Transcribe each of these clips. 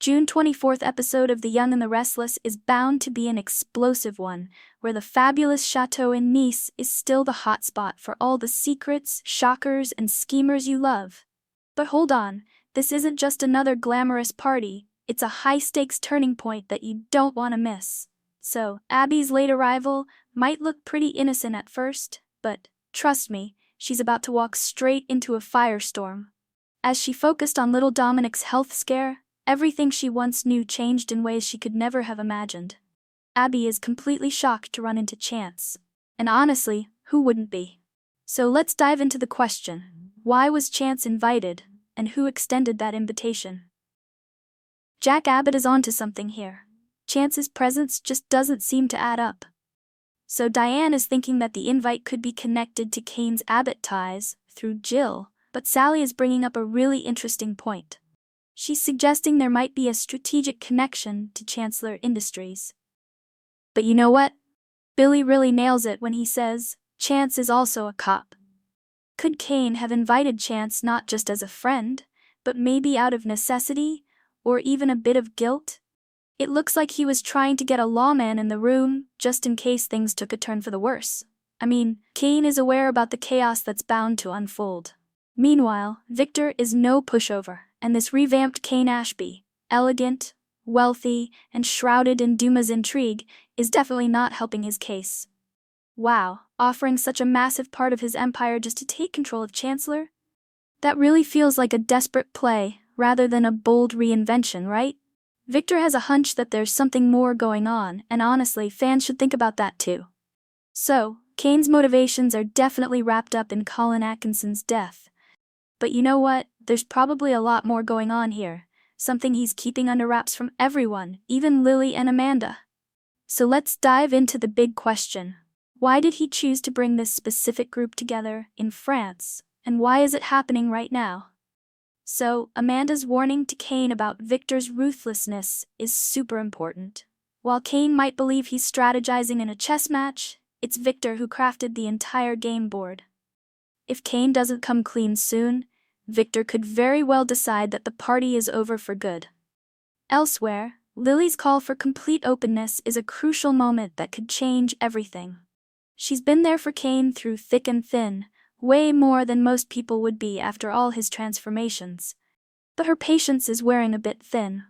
June 24th episode of The Young and the Restless is bound to be an explosive one, where the fabulous chateau in Nice is still the hotspot for all the secrets, shockers, and schemers you love. But hold on, this isn't just another glamorous party, it's a high-stakes turning point that you don't want to miss. So, Abby's late arrival might look pretty innocent at first, but, trust me, she's about to walk straight into a firestorm. As she focused on little Dominic's health scare, everything she once knew changed in ways she could never have imagined. Abby is completely shocked to run into Chance. And honestly, who wouldn't be? So let's dive into the question. Why was Chance invited, and who extended that invitation? Jack Abbott is onto something here. Chance's presence just doesn't seem to add up. So Diane is thinking that the invite could be connected to Kane's Abbott ties through Jill, but Sally is bringing up a really interesting point. She's suggesting there might be a strategic connection to Chancellor Industries. But you know what? Billy really nails it when he says, Chance is also a cop. Could Kane have invited Chance not just as a friend, but maybe out of necessity, or even a bit of guilt? It looks like he was trying to get a lawman in the room, just in case things took a turn for the worse. I mean, Kane is aware about the chaos that's bound to unfold. Meanwhile, Victor is no pushover, and this revamped Kane Ashby, elegant, wealthy, and shrouded in Dumas intrigue, is definitely not helping his case. Wow, offering such a massive part of his empire just to take control of Chancellor? That really feels like a desperate play, rather than a bold reinvention, right? Victor has a hunch that there's something more going on, and honestly, fans should think about that too. So, Kane's motivations are definitely wrapped up in Colin Atkinson's death. But you know what? There's probably a lot more going on here, something he's keeping under wraps from everyone, even Lily and Amanda. So let's dive into the big question. Why did he choose to bring this specific group together in France, and why is it happening right now? So, Amanda's warning to Kane about Victor's ruthlessness is super important. While Kane might believe he's strategizing in a chess match, it's Victor who crafted the entire game board. If Kane doesn't come clean soon, Victor could very well decide that the party is over for good. Elsewhere, Lily's call for complete openness is a crucial moment that could change everything. She's been there for Kane through thick and thin, way more than most people would be after all his transformations. But her patience is wearing a bit thin.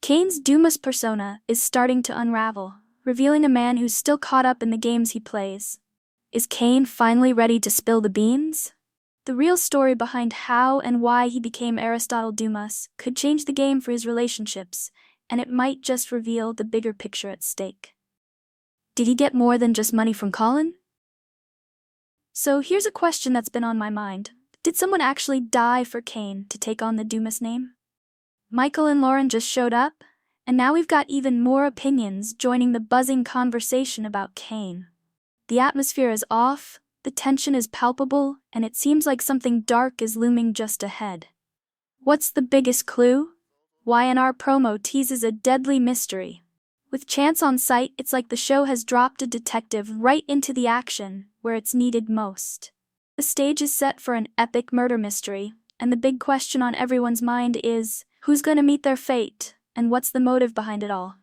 Kane's Dumas persona is starting to unravel, revealing a man who's still caught up in the games he plays. Is Kane finally ready to spill the beans? The real story behind how and why he became Aristotle Dumas could change the game for his relationships, and it might just reveal the bigger picture at stake. Did he get more than just money from Colin? So here's a question that's been on my mind. Did someone actually die for Kane to take on the Dumas name? Michael and Lauren just showed up, and now we've got even more opinions joining the buzzing conversation about Kane. The atmosphere is off, the tension is palpable, and it seems like something dark is looming just ahead. What's the biggest clue? Y&R promo teases a deadly mystery. With Chance on site, it's like the show has dropped a detective right into the action, where it's needed most. The stage is set for an epic murder mystery, and the big question on everyone's mind is, who's gonna meet their fate, and what's the motive behind it all?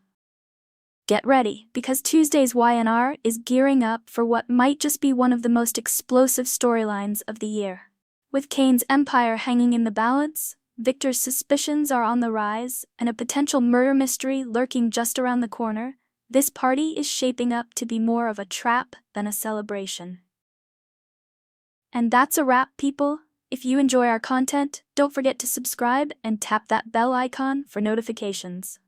Get ready, because Tuesday's Y&R is gearing up for what might just be one of the most explosive storylines of the year. With Kane's empire hanging in the balance, Victor's suspicions are on the rise, and a potential murder mystery lurking just around the corner, this party is shaping up to be more of a trap than a celebration. And that's a wrap, people. If you enjoy our content, don't forget to subscribe and tap that bell icon for notifications.